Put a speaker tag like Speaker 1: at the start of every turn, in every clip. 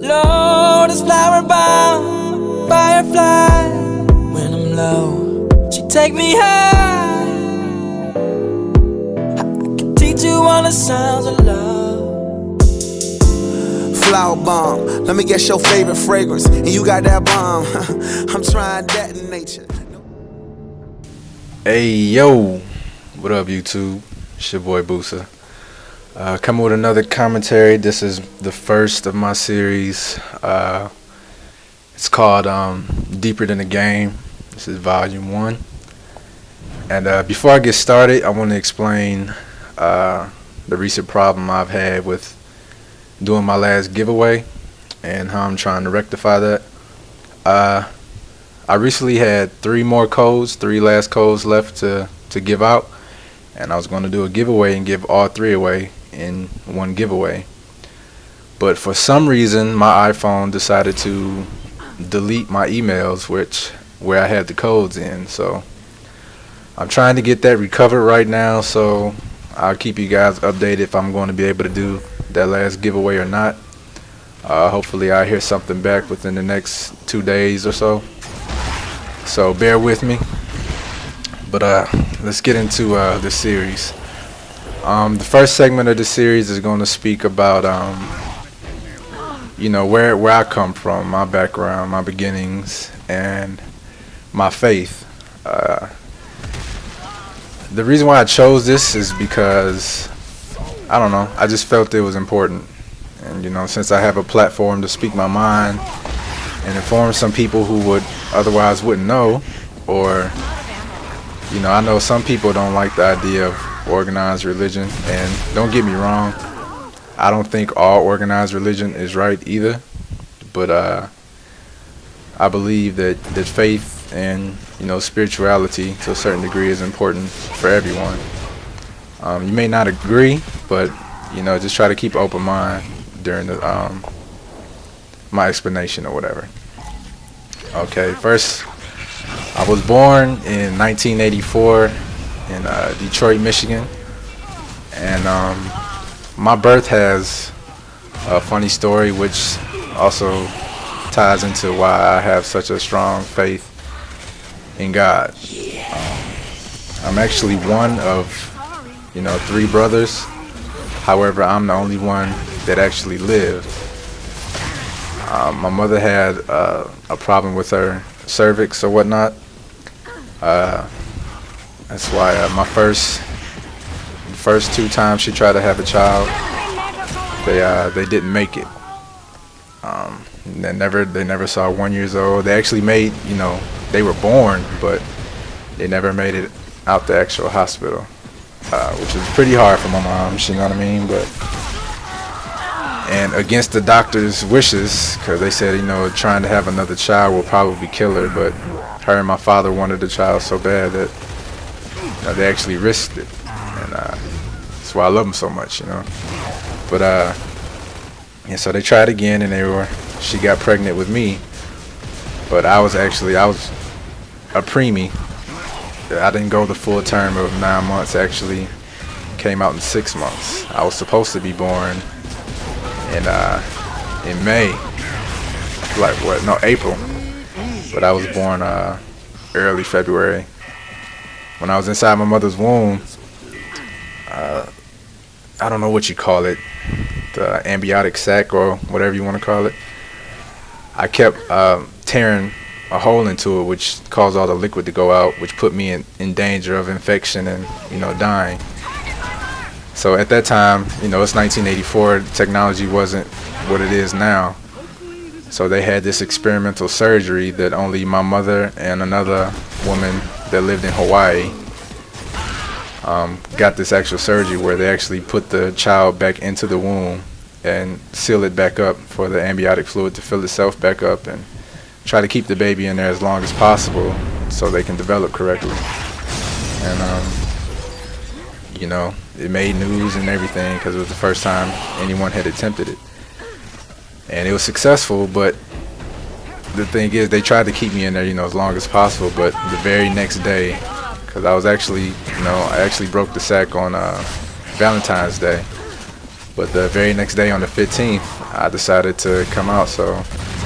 Speaker 1: Lord is flower bound, firefly. When I'm low, she take me high. I can teach you all the sounds of love.
Speaker 2: Flower bomb, let me guess your favorite fragrance, and you got that bomb. I'm trying that in nature.
Speaker 3: Hey yo, what up YouTube? It's your boy Busa. Coming with another commentary. This is the first of my series. It's called Deeper Than the Game. This is volume 1. And before I get started, I want to explain the recent problem I've had with doing my last giveaway and how I'm trying to rectify that. I recently had 3 last codes left to give out, and I was going to do a giveaway and give all 3 away in one giveaway. But for some reason my iPhone decided to delete my emails where I had the codes in, so I'm trying to get that recovered right now, so I'll keep you guys updated if I'm going to be able to do that last giveaway or not. Hopefully I'll hear something back within the next 2 days or so. So bear with me. But let's get into the series. The first segment of the series is going to speak about where I come from, my background, my beginnings, and my faith. The reason why I chose this is because I just felt it was important. And since I have a platform to speak my mind and inform some people who would otherwise wouldn't know, or I know some people don't like the idea of organized religion, and don't get me wrong, I don't think all organized religion is right either, but I believe that faith and spirituality to a certain degree is important for everyone. You may not agree, but just try to keep an open mind during the my explanation or whatever. Okay, first, I was born in 1984 in Detroit, Michigan, and my birth has a funny story which also ties into why I have such a strong faith in God. I'm actually one of 3 brothers. However, I'm the only one that actually lived. My mother had a problem with her cervix or whatnot. That's why my first 2 times she tried to have a child, they didn't make it. They never saw 1 year old. They actually made, they were born, but they never made it out the actual hospital, which was pretty hard for my mom. You know what I mean? And against the doctor's wishes, because they said, trying to have another child will probably kill her, but her and my father wanted a child so bad that they actually risked it, and that's why I love them so much, But so they tried again, and she got pregnant with me, but I was a preemie. I didn't go the full term of 9 months. Actually, came out in 6 months. I was supposed to be born in May, April, but I was born early February. When I was inside my mother's womb, I don't know what you call it, the amniotic sac or whatever you want to call it. I kept tearing a hole into it, which caused all the liquid to go out, which put me in danger of infection and dying. So at that time, it's 1984, technology wasn't what it is now. So they had this experimental surgery that only my mother and another woman that lived in Hawaii got this actual surgery where they actually put the child back into the womb and seal it back up for the amniotic fluid to fill itself back up and try to keep the baby in there as long as possible so they can develop correctly. And it made news and everything because it was the first time anyone had attempted it, and it was successful. But the thing is, they tried to keep me in there as long as possible, but the very next day, because I was actually I actually broke the sack on Valentine's Day, but the very next day on the 15th, I decided to come out. So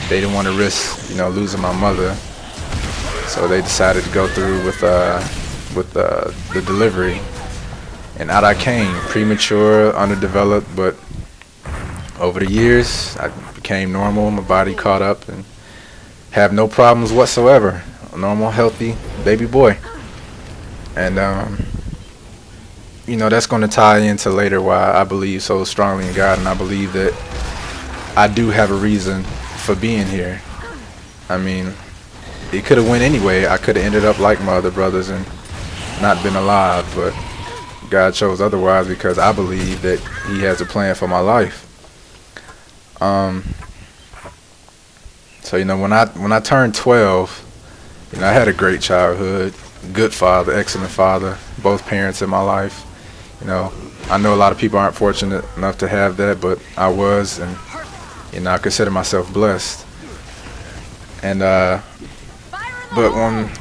Speaker 3: they didn't want to risk, losing my mother. So they decided to go through with the delivery. And out I came, premature, underdeveloped, but over the years, I became normal. My body caught up and have no problems whatsoever. A normal, healthy baby boy. And, that's going to tie into later why I believe so strongly in God, and I believe that I do have a reason for being here. I mean, it could have went anyway. I could have ended up like my other brothers and not been alive, but God chose otherwise because I believe that He has a plan for my life. So when I turned 12, I had a great childhood, good father, excellent father, both parents in my life. I know a lot of people aren't fortunate enough to have that, but I was, and I consider myself blessed. And but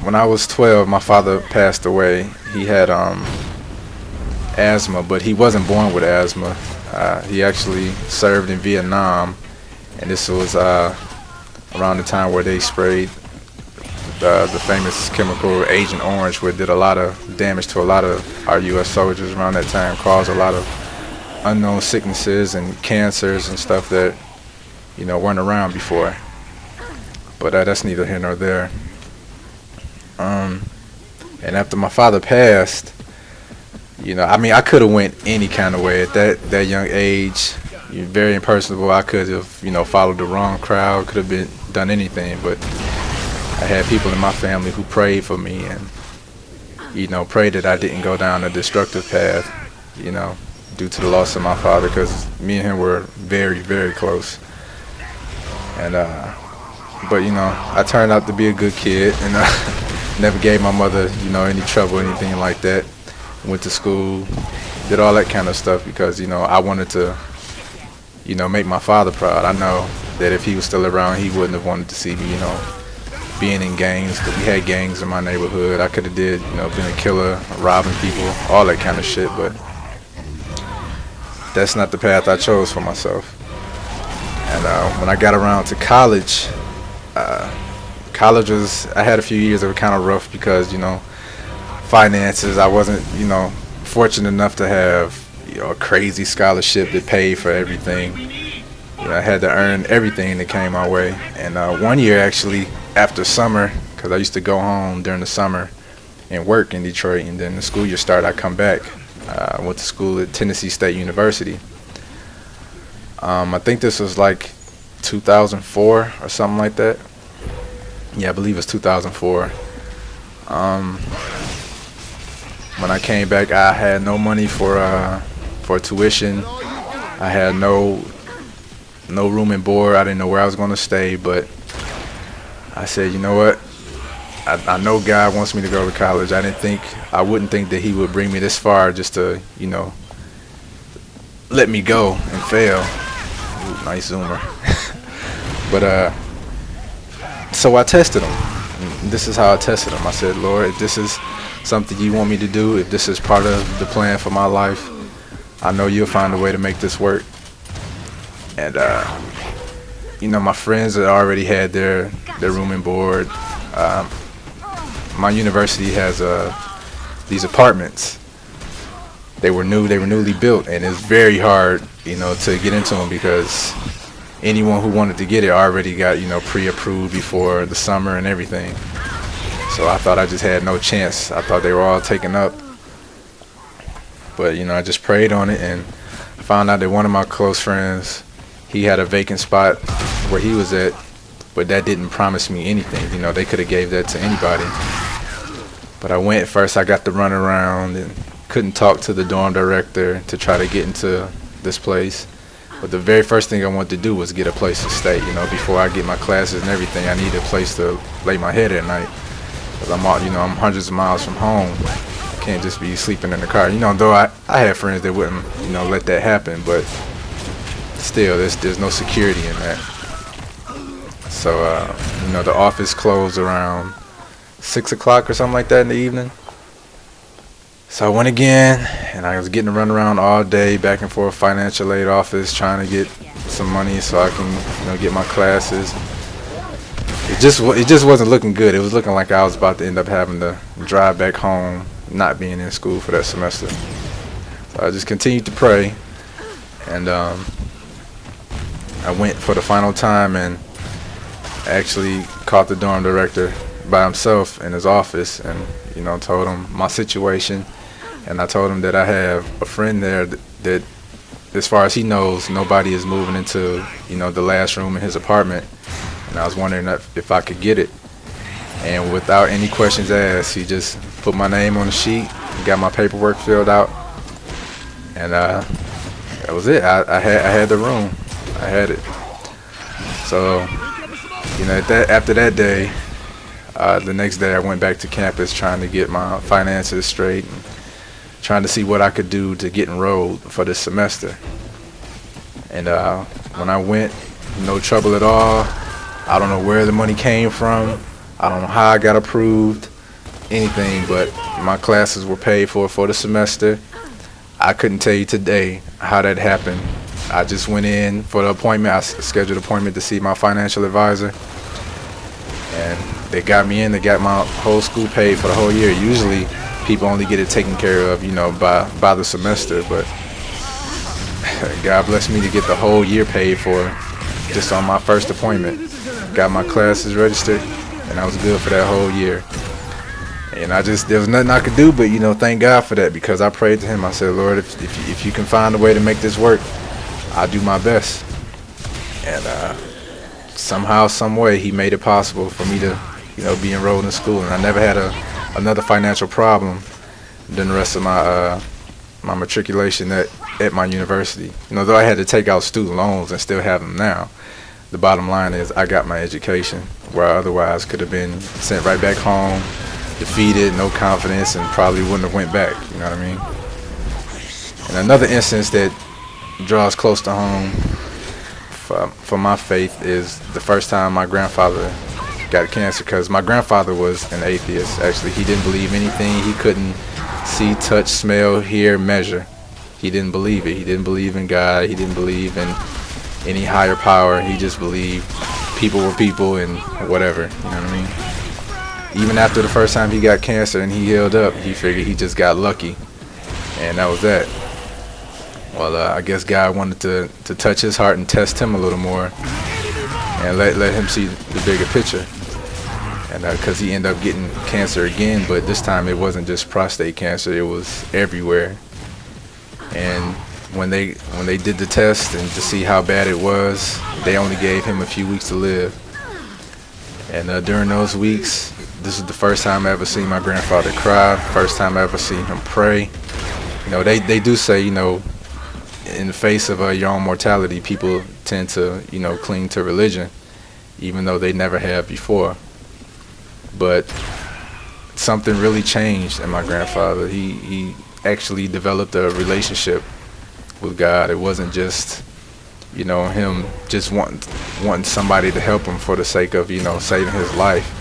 Speaker 3: when I was 12, my father passed away. He had asthma, but he wasn't born with asthma. He actually served in Vietnam, and this was around the time where they sprayed the famous chemical Agent Orange, which did a lot of damage to a lot of our U.S. soldiers around that time, caused a lot of unknown sicknesses and cancers and stuff that weren't around before. But that's neither here nor there. And after my father passed, I could have went any kind of way at that young age. Very impersonable. I could have, followed the wrong crowd. Could have done anything. But I had people in my family who prayed for me and, prayed that I didn't go down a destructive path, due to the loss of my father, because me and him were very, very close. And but I turned out to be a good kid, and never gave my mother, any trouble or anything like that. Went to school, did all that kind of stuff because, I wanted to, make my father proud. I know that if he was still around, he wouldn't have wanted to see me, being in gangs, because we had gangs in my neighborhood. I could have been a killer, robbing people, all that kind of shit, but that's not the path I chose for myself. And when I got around to college, I had a few years that were kind of rough because, finances. I wasn't, fortunate enough to have, a crazy scholarship that paid for everything. I had to earn everything that came my way. And one year, actually, after summer, because I used to go home during the summer and work in Detroit, and then the school year started, I come back. I went to school at Tennessee State University. I think this was like 2004 or something like that. Yeah, I believe it's 2004. When I came back, I had no money for tuition. I had no room and board. I didn't know where I was going to stay, but I said, you know what? I know God wants me to go to college. I wouldn't think that He would bring me this far just to, let me go and fail. Ooh, nice zoomer. But so I tested Him. This is how I tested Him. I said, Lord, if this is something You want me to do, if this is part of the plan for my life, I know You'll find a way to make this work. And my friends had already had their room and board. My university has these apartments. They were newly built, and it's very hard, to get into them because anyone who wanted to get it already got, pre-approved before the summer and everything. So I thought I just had no chance. I thought they were all taken up. But, I just prayed on it, and I found out that one of my close friends, he had a vacant spot where he was at, but that didn't promise me anything. They could have gave that to anybody. But I went first. I got to run around and couldn't talk to the dorm director to try to get into this place. But the very first thing I wanted to do was get a place to stay. Before I get my classes and everything, I need a place to lay my head at night. Because I'm hundreds of miles from home. I can't just be sleeping in the car. Though I had friends that wouldn't, let that happen, but still, there's no security in that. So, the office closed around 6 o'clock or something like that in the evening. So I went again, and I was getting to run around all day, back and forth, financial aid office, trying to get some money so I can get my classes. It just wasn't looking good. It was looking like I was about to end up having to drive back home, not being in school for that semester. So I just continued to pray, and I went for the final time and actually caught the dorm director by himself in his office, and told him my situation, and I told him that I have a friend there that as far as he knows, nobody is moving into the last room in his apartment, and I was wondering if I could get it. And without any questions asked, he just put my name on the sheet, got my paperwork filled out, and that was it. I had the room. I had it. So after that day, the next day I went back to campus trying to get my finances straight and trying to see what I could do to get enrolled for this semester. And when I went, no trouble at all. I don't know where the money came from. I don't know how I got approved, anything, but my classes were paid for the semester. I couldn't tell you today how that happened. I just went in for the appointment. I scheduled an appointment to see my financial advisor, and they got me in. They got my whole school paid for the whole year. Usually people only get it taken care of, by the semester, but God blessed me to get the whole year paid for just on my first appointment. Got my classes registered, and I was good for that whole year. And there was nothing I could do but, thank God for that, because I prayed to him. I said, Lord, if you can find a way to make this work, I'll do my best. And somehow, some way, he made it possible for me to, be enrolled in school. And I never had another financial problem than the rest of my matriculation at my university. Though I had to take out student loans and still have them now, the bottom line is I got my education, where I otherwise could have been sent right back home, defeated, no confidence, and probably wouldn't have went back. You know what I mean? And another instance that draws close to home for my faith is the first time my grandfather got cancer, because my grandfather was an atheist. Actually, he didn't believe anything. He couldn't see, touch, smell, hear, measure. He didn't believe it. He didn't believe in God. He didn't believe in any higher power. He just believed people were people and whatever. You know what I mean? Even after the first time he got cancer and he healed up, he figured he just got lucky, and that was that. Well, I guess God wanted to touch his heart and test him a little more, and let him see the bigger picture. And because he ended up getting cancer again, but this time it wasn't just prostate cancer; it was everywhere. And when they did the test and to see how bad it was, they only gave him a few weeks to live. And during those weeks, this is the first time I ever seen my grandfather cry. First time I ever seen him pray. They do say, in the face of your own mortality, people tend to, cling to religion, even though they never have before. But something really changed in my grandfather. He actually developed a relationship with God. It wasn't just, him just wanting somebody to help him for the sake of, saving his life.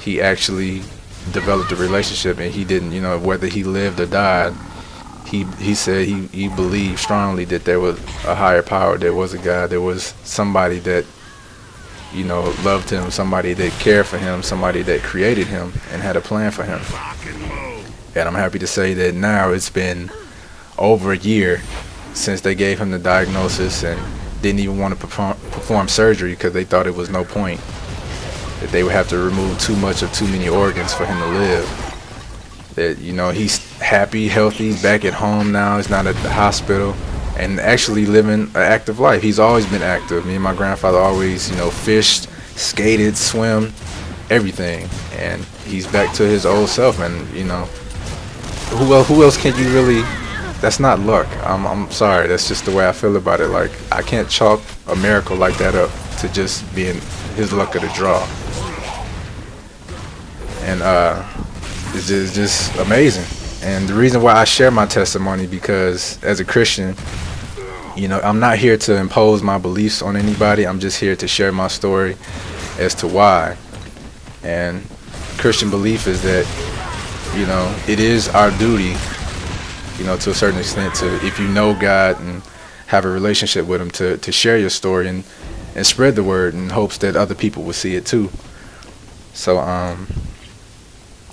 Speaker 3: He actually developed a relationship, and he didn't, whether he lived or died, he said he believed strongly that there was a higher power, there was a God, there was somebody that, loved him, somebody that cared for him, somebody that created him and had a plan for him. And I'm happy to say that now it's been over a year since they gave him the diagnosis, and didn't even want to perform surgery because they thought it was no point, that they would have to remove too much of too many organs for him to live. That, he's happy, healthy, he's back at home now, he's not at the hospital, and actually living an active life. He's always been active. Me and my grandfather always, fished, skated, swim, everything. And he's back to his old self, and, who else can you really... That's not luck. I'm sorry. That's just the way I feel about it. Like, I can't chalk a miracle like that up to just being his luck of the draw. And it's just amazing. And the reason why I share my testimony, because as a Christian, I'm not here to impose my beliefs on anybody. I'm just here to share my story as to why. And Christian belief is that, it is our duty, to a certain extent, to, if you know God and have a relationship with them to share your story and spread the word in hopes that other people will see it too. So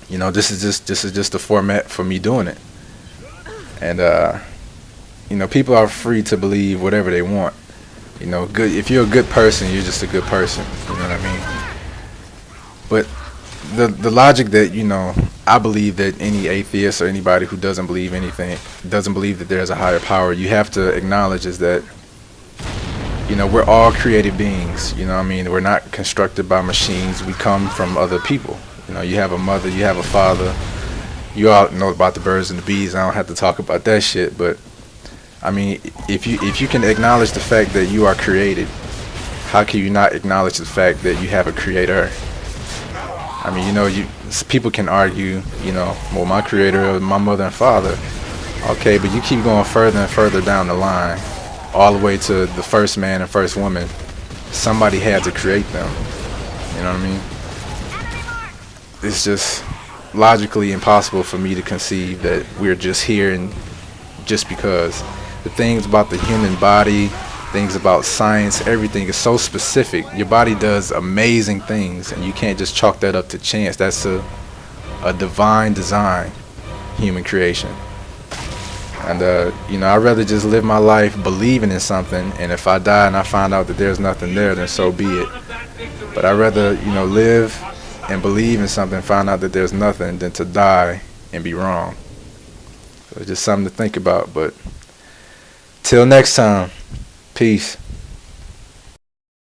Speaker 3: this is just the format for me doing it. And people are free to believe whatever they want. Good. If you're a good person, you're just a good person. You know what I mean? But the logic that I believe that any atheist or anybody who doesn't believe that there's a higher power, you have to acknowledge is that we're all created beings. We're not constructed by machines. We come from other people. You have a mother, you have a father. You all know about the birds and the bees. I don't have to talk about that shit. But if you can acknowledge the fact that you are created, how can you not acknowledge the fact that you have a creator? People can argue, well, my creator is my mother and father. Okay, but you keep going further and further down the line, all the way to the first man and first woman. Somebody had to create them. You know what I mean? It's just logically impossible for me to conceive that we're just here and just because. The things about the human body, things about science, everything is so specific. Your body does amazing things, and you can't just chalk that up to chance. That's a divine design, human creation. And I'd rather just live my life believing in something, and if I die and I find out that there's nothing there, then so be it. But I'd rather live and believe in something, find out that there's nothing, than to die and be wrong. So it's just something to think about. But till next time, peace.